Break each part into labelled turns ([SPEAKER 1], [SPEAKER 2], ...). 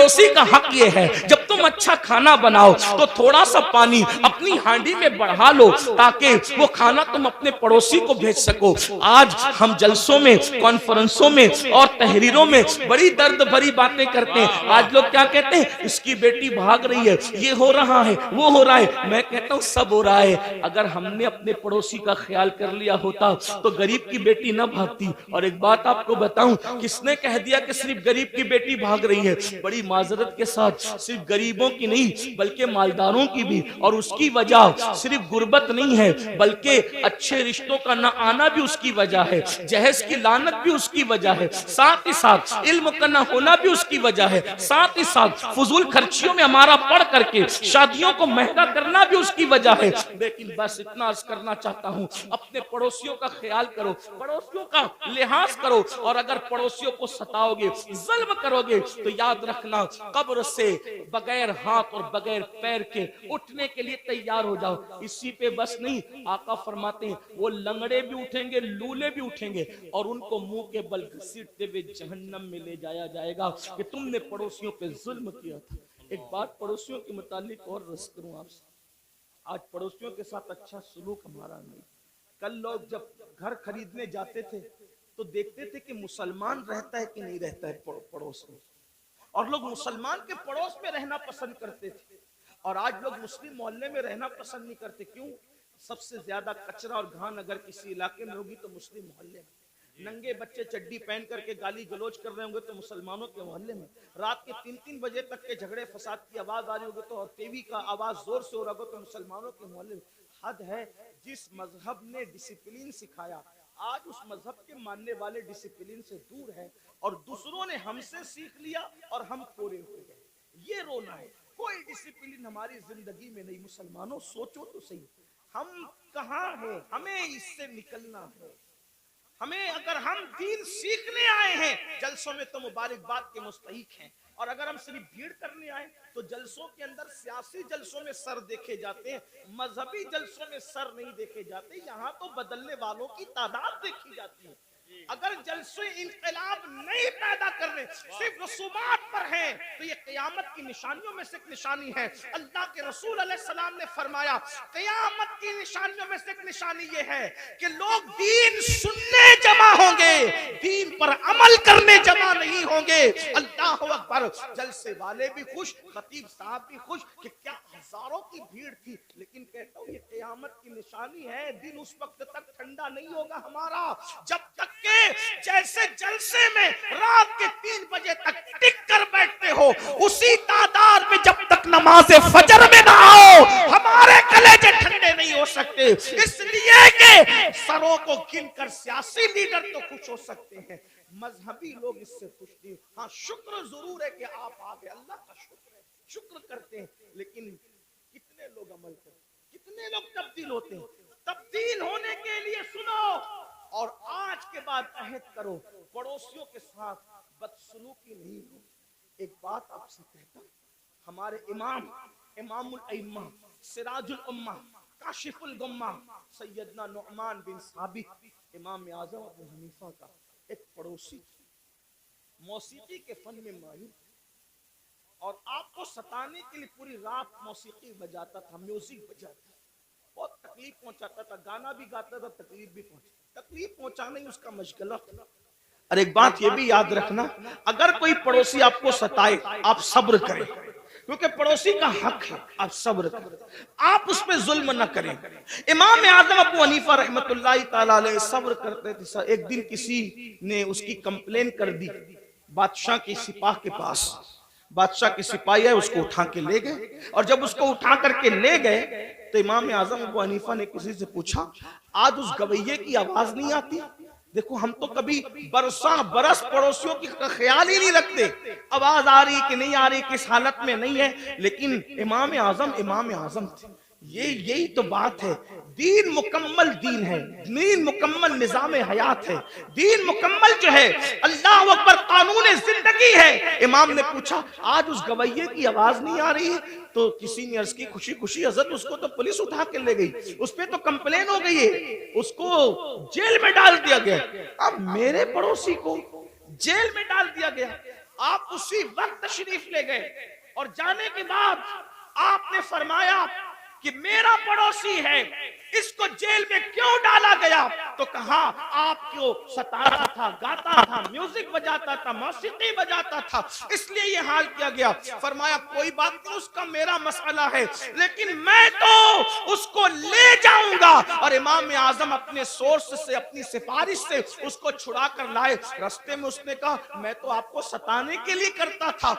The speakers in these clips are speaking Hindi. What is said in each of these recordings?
[SPEAKER 1] पड़ोसी का हक ये है, जब तुम अच्छा खाना बनाओ तो थोड़ा सा पानी अपनी हांडी में बढ़ा लो ताकि वो खाना तुम अपने पड़ोसी को भेज सको। आज हम जलसों में, कॉन्फ्रेंसों में और तहरीरों में बड़ी दर्द भरी बातें करते हैं। आज लोग क्या कहते हैं, इसकी बेटी भाग रही है, ये हो रहा है, वो हो रहा है। मैं कहता हूं सब हो रहा है। अगर हमने अपने पड़ोसी का ख्याल कर लिया होता तो गरीब की बेटी ना भागती। और एक बात आपको बताऊं, किसने कह दिया कि सिर्फ गरीब की बेटी भाग रही है? बड़ी माजरत के साथ सिर्फ गरीबों की नहीं बल्कि मालदारों की भी। और उसकी वजह सिर्फ गुर्बत नहीं है बल्कि अच्छे रिश्तों का न आना भी उसकी वजह है, जहेज की लानत भी उसकी वजह है, साथ ही साथ इल्म का न होना भी उसकी वजह है, साथ ही साथ फजूल खर्चियों में हमारा पढ़ करके शादियों को महंगा करना भी उसकी वजह है। लेकिन बस इतना अर्ज करना चाहता हूं, अपने पड़ोसियों का ख्याल करो, पड़ोसियों का लिहाज करो। और अगर पड़ोसियों को सताओगे, जुल्म करोगे तो याद रखना कब्र से बगैर हाथ और बगैर पैर के उठने के लिए तैयार हो जाओ। इसी पे बस नहीं, आका फरमाते हैं वो लंगड़े भी उठेंगे, लूले भी उठेंगे और उनको मुंह के बल घसीटते हुए जहन्नम में ले जाया जाएगा कि तुमने पड़ोसियों पे जुल्म किया था। एक बात पड़ोसियों के मुतालिक और रस करूं आपसे, आज पड़ोसियों के साथ अच्छा सलूक हमारा नहीं। कल लोग जब घर खरीदने जाते थे तो देखते थे कि मुसलमान रहता है कि नहीं रहता है पड़ोस में, और लोग मुसलमान के पड़ोस में रहना पसंद करते थे। और आज लोग मुस्लिम मोहल्ले में रहना पसंद नहीं करते। क्यों? सबसे ज्यादा कचरा और घान अगर किसी इलाके में होगी तो मुस्लिम मोहल्ले में। नंगे बच्चे चड्डी पहन करके गाली गलौज कर रहे होंगे तो मुसलमानों के मोहल्ले में। रात के 3-3 बजे तक के झगड़े फसाद की आवाज आ रही होगी तो, और टीवी का आवाज जोर से हो रहा होगा तो मुसलमानों के मोहल्ले में। हद है, जिस मजहब ने डिसिप्लिन सिखाया आज उस मजहब के मानने वाले डिसिप्लिन से दूर है और दूसरों ने हमसे सीख लिया और हम कोरे हो गए। ये रोना है, कोई डिसिप्लिन हमारी जिंदगी में नहीं। मुसलमानों सोचो तो सही, हम कहाँ हैं? हमें इससे निकलना है। हमें, अगर हम दीन सीखने आए हैं जलसों में तो मुबारकबाद के मुस्तहिक हैं, और अगर हम सिर्फ भीड़ करने आए तो जलसों के अंदर सियासी जलसों में सर देखे जाते हैं, मजहबी जलसों में सर नहीं देखे जाते। यहाँ तो बदलने वालों की तादाद देखी जाती है। अगर जलसे इनकलाब नहीं पैदा करने, सिर्फ रसूमात पर हैं, तो ये क़यामत की निशानियों में से एक निशानी है। अल्लाह के रसूल अलैहिस्सलाम ने फरमाया क़यामत की निशानियों में से एक निशानी ये है कि लोग दीन सुनने जमा होंगे, दीन पर अमल करने जमा नहीं होंगे। अल्लाह अकबर। जलसे वाले भी खुश, खतीब साहब भी खुश कि क्या हजारों की भीड़ थी, लेकिन कहता हूँ ये क़यामत की निशानी है। दिन उस वक्त तक ठंडा नहीं होगा हमारा जब तक के जैसे जलसे में रात के 3 बजे तक टिक कर बैठते हो, उसी तादाद में जब तक नमाज फजर में ना आओ हमारे कलेजे ठंडे नहीं हो सकते। इसलिए कि सरों को गिनकर सियासी लीडर तो खुश हो सकते हैं, मजहबी लोग इससे खुश नहीं। हाँ, शुक्र जरूर है कि आप आ गए, अल्लाह का शुक्र है, शुक्र करते हैं। लेकिन कितने लोग अमल करते, कितने लोग तब्दील होते हैं? तब्दील होने के लिए सुनो और आज के बाद अहद करो, पड़ोसियों के साथ बदसलूकी नहीं हो। एक बात आपसे कहता, हमारे इमामुल अइम्मा, सिराजुल उम्मा, काशिफुल गुम्मा, सैयदना नुअमान बिन साबित, इमाम आज़म अबू हनीफा का एक पड़ोसी मौसीकी के फन में माहिर और आपको सताने के लिए पूरी रात मौसीकी बजाता था, म्यूजिक बजाता, बहुत तकलीफ पहुंचाता था, गाना भी गाता था, तकलीफ भी पहुंचाता। तकलीफ पहुंचाना ही उसका मशगला था। और एक बात ये भी याद रखना, अगर कोई पड़ोसी आपको सताए आप सब्र करें, क्योंकि पड़ोसी का हक है, आप सब्र करें, आप उस पर जुल्म न करें। इमाम आज़म अबू हनीफा रहमतुल्लाहि तआला अलैह सब्र करते थे। एक दिन किसी ने उसकी कंप्लेन कर दी बादशाह के सिपाह के पास। बादशाह के सिपाही है, उसको उठा के ले गए, और जब उसको उठा करके ले गए तो इमाम आज़म अबू हनीफा ने किसी से पूछा, आज उस गवैये की आवाज नहीं आती? देखो हम तो कभी बरस पड़ोसियों की ख्याल ही नहीं रखते, आवाज आ रही कि नहीं आ रही, किस हालत में नहीं है, लेकिन इमाम आज़म थे। यही तो बात है, दीन मुकम्मल दीन है, दीन मुकम्मल निजाम हयात है, दीन मुकम्मल जो है अल्लाह अकबर कानून जिंदगी है। इमाम ने पूछा आज उस गवैये की आवाज नहीं आ रही है, तो किसी ने अर्ज की खुशी खुशी हजरत उसको तो पुलिस उठा के ले गई, उस पर तो कंप्लेन हो गई है, उसको जेल में डाल दिया गया। अब मेरे पड़ोसी को जेल में डाल दिया गया, आप उसी वक्त तशरीफ ले गए और जाने के बाद आपने फरमाया कि मेरा पड़ोसी है, इसको जेल में क्यों डाला गया? तो कहा आपको सताता था, गाता था, म्यूजिक बजाता था, मौसीकी बजाता था, इसलिए ये हाल किया गया। फरमाया कोई बात नहीं, उसका मेरा मसला है, लेकिन मैं तो उसको ले जाऊंगा। और इमाम आजम अपने सोर्स से, अपनी सिफारिश से उसको छुड़ा कर लाए। रास्ते में उसने कहा मैं तो आपको सताने के लिए करता था,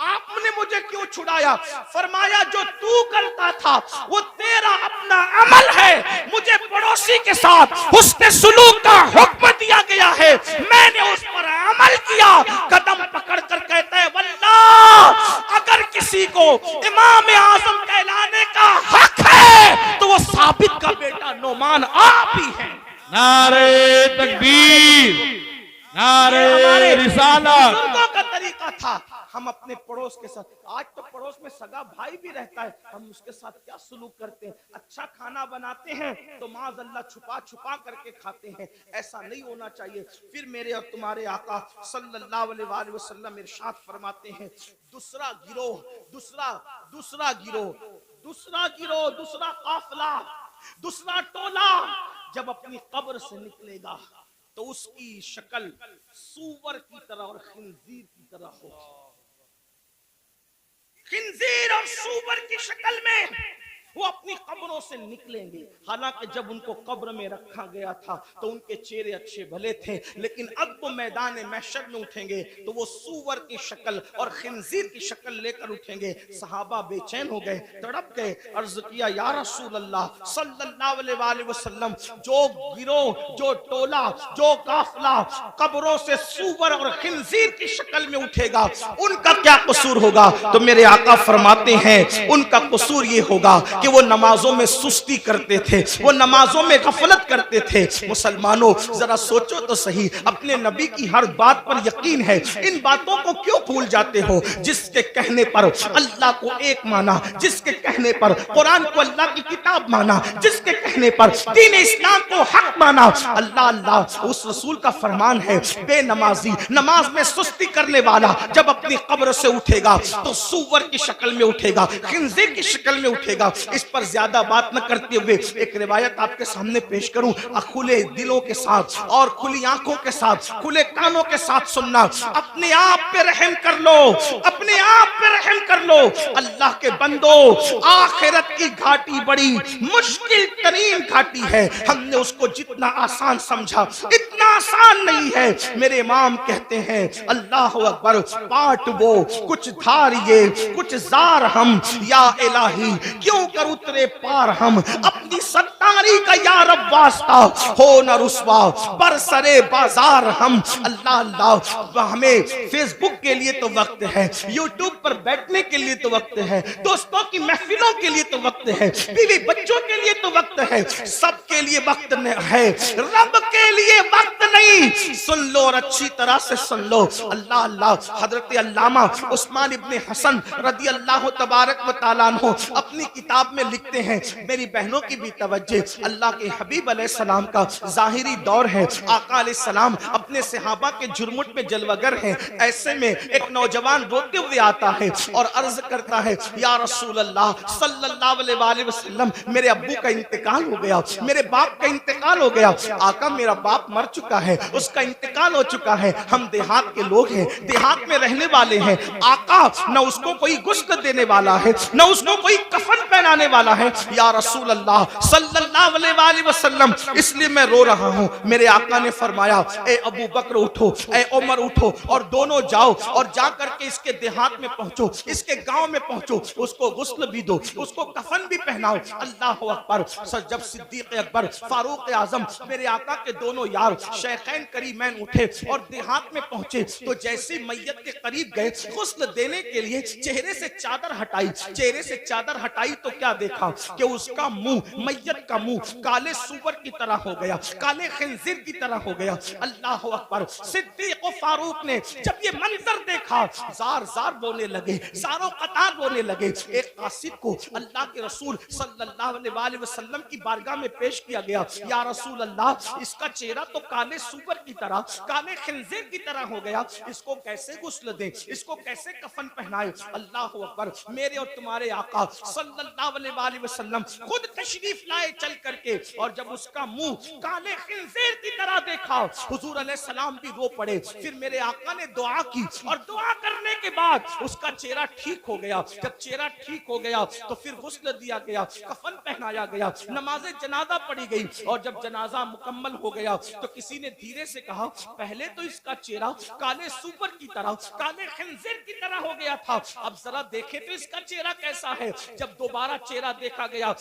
[SPEAKER 1] आपने मुझे क्यों छुड़ाया? फरमाया जो तू करता था वो तेरा अपना अमल है, मुझे पड़ोसी के साथ हुस्न सुलूक का हुक्म दिया गया है, मैंने उस पर अमल किया। कदम पकड़ कर कहता है वल्लाह अगर किसी को इमाम आजम कहलाने का हक है तो वो साबित का बेटा नोमान आप ही हैं।
[SPEAKER 2] नारे तकबीर, नारे रिसालत।
[SPEAKER 1] बुजुर्गों का तरीका था, हम अपने पड़ोस के साथ, आज तो पड़ोस में सगा भाई भी रहता है, हम उसके साथ क्या सलूक करते हैं? अच्छा खाना बनाते हैं तो माज़अल्लाह छुपा छुपा करके खाते हैं, ऐसा नहीं होना चाहिए। फिर मेरे और तुम्हारे आका सल्लल्लाहु अलैहि वसल्लम इरशाद फरमाते हैं दूसरा गिरोह, दूसरा गिरोह, दूसरा काफिला, दूसरा टोला जब अपनी कब्र से निकलेगा तो उसकी शक्ल सूअर की तरह और खिंजीर की तरह होगी। खिंजीर और सूअर की शक्ल में वो अपनी कब्रों से निकलेंगे। हालांकि जब उनको कब्र में रखा गया था तो उनके चेहरे अच्छे भले थे, लेकिन अब वो मैदान महशर में उठेंगे तो वो सूअर की शक्ल और खिंजीर की शक्ल लेकर उठेंगे। सहाबा बेचैन हो गए, तड़प गए, अर्ज किया या रसूल अल्लाह सल्लल्लाहु अलैहि वसल्लम, जो गिरोह, जो टोला, जो काफिला कब्रों से सूअर और खिंजीर की शक्ल में उठेगा उनका क्या कसूर होगा? तो मेरे आका फरमाते हैं उनका कसूर ये होगा कि वो नमाजों में सुस्ती करते थे, वो नमाजों में गफलत करते थे। मुसलमानों जरा सोचो तो सही, अपने नबी की हर बात पर यकीन है, इन बातों को क्यों भूल जाते हो? जिसके कहने पर अल्लाह को एक माना, जिसके कहने पर कुरान को अल्लाह की किताब माना, जिसके कहने पर दीन इस्लाम को हक माना, अल्लाह अल्लाह उस रसूल का फरमान है बेनमाजी, नमाज में सुस्ती करने वाला जब अपनी कब्र से उठेगा तो सूअर की शक्ल में उठेगा, खिंजीर की शक्ल में उठेगा। इस पर ज्यादा बात न करते हुए एक रिवायत आपके सामने पेश करूं, खुले दिलों के साथ और खुली आंखों के साथ, खुले कानों के साथ सुनना। अपने आप पे रहम कर लो, अपने आप पे रहम कर लो। अल्लाह के बंदो, आखिरत की घाटी बड़ी मुश्किल तरीन घाटी है, हमने उसको जितना आसान समझा इतना आसान नहीं है। मेरे इमाम कहते हैं अल्लाह अकबर, पाट वो कुछ धार ये कुछ जार हम, या इलाही क्यों कर उतरे पार हम, अपनी सत्तारी का या रब वास्ता हो न रुस्वा बरसरे बाजार हम। अल्लाह अल्लाह, हमें फेसबुक के लिए तो वक्त है, यूट्यूब पर बैठने के लिए तो वक्त है, दोस्तों की महफिलों के लिए तो वक्त है, बीवी बच्चों के लिए तो वक्त है, सबके लिए वक्त है, रब के लिए वक्त नहीं। सुन लो और अच्छी तरह से सुन लो। अल्लाह अल्लाह, हजरत अल्लामा उस्मान इब्ने हसन रदी अल्लाह तबारक व तआला अन्हु अपनी किताब में लिखते हैं, मेरी बहनों की भी तवज्जो, अल्लाह के हबीब अलैहिस्सलाम का ज़ाहिरी दौर है, आका अलैहिस्सलाम अपने सहाबा के जुर्मुट में जलवागर हैं। ऐसे में एक नौजवान रोते हुए आता है और अर्ज करता है या रसूल अल्लाह सल्लल्लाहु अलैहि वसल्लम, मेरे अब्बू का इंतकाल हो गया, मेरे बाप का इंतकाल हो गया। आका मेरा बाप मर चुका है, उसका इंतकाल हो चुका है, हम देहात के लोग हैं, देहात में रहने वाले हैं। आका न उसको कोई गुस्ल देने वाला है, न उसको कोई कफन पहनाने वाला है। या रसूल अल्लाह सल्लल्लाहु अलैहि वसल्लम, इसलिए मैं रो रहा हूँ। मेरे आका ने फरमाया ए अबू बकर उठो, ए उमर उठो और दोनों जाओ और जा करके इसके देहात में पहुंचो, इसके गांव में पहुंचो, उसको गुस्ल भी दो, उसको कफन भी पहनाओ। अल्लाह अकबर। जब सिद्दीक अकबर, फारूक आजम, मेरे आका के दोनों यार शेखैन करीमैन उठे और देहात में पहुंचे तो जैसे मैयत के करीब गए गुस्ल देने के लिए चेहरे से चादर हटाई, चेहरे से चादर हटाई तो क्या देखा कि उसका मुंह, मैयत का मुंह काले सूअर की तरह हो गया, काले खिंजीर की तरह हो गया। अल्लाह अकबर। सिद्दीक और फारूक ने जब ये मंजर देखा जार जार कतार रोने लगे, सारों कतार रोने लगे। एक कासिद को अल्लाह के रसूल सल्लल्लाहु अलैहि वसल्लम की बारगाह में पेश किया गया। या रसूल अल्लाह, इसका चेहरा तो काले सूअर की तरह, काले खिंजीर की तरह हो गया, इसको कैसे गुस्ल दें, इसको कैसे कफन पहनाए? अल्लाह अकबर, मेरे और तुम्हारे आका सल्लल्लाहु अलैहि वसल्लम खुद तशरीफ लाए चल करके, और जब उसका मुंह काले खिंजीर की तरह देखा, हुजूर अलैहि सलाम भी रो पड़े। फिर मेरे आका ने दुआ की, और दुआ करने के बाद उसका चेहरा ठीक हो गया। जब चेहरा ठीक हो गया तो फिर गुस्ल दिया गया, कफन पहनाया गया, नमाज़े जनाजा पढ़ी गई। और जब जनाजा मुकम्मल हो गया तो किसी ने धीरे से कहा, पहले तो इसका चेहरा काले सूअर की तरह, काले खिंजीर की तरह हो गया था, अब जरा देखे तो इसका चेहरा कैसा है। जब दोबारा चेहरा देखा गया,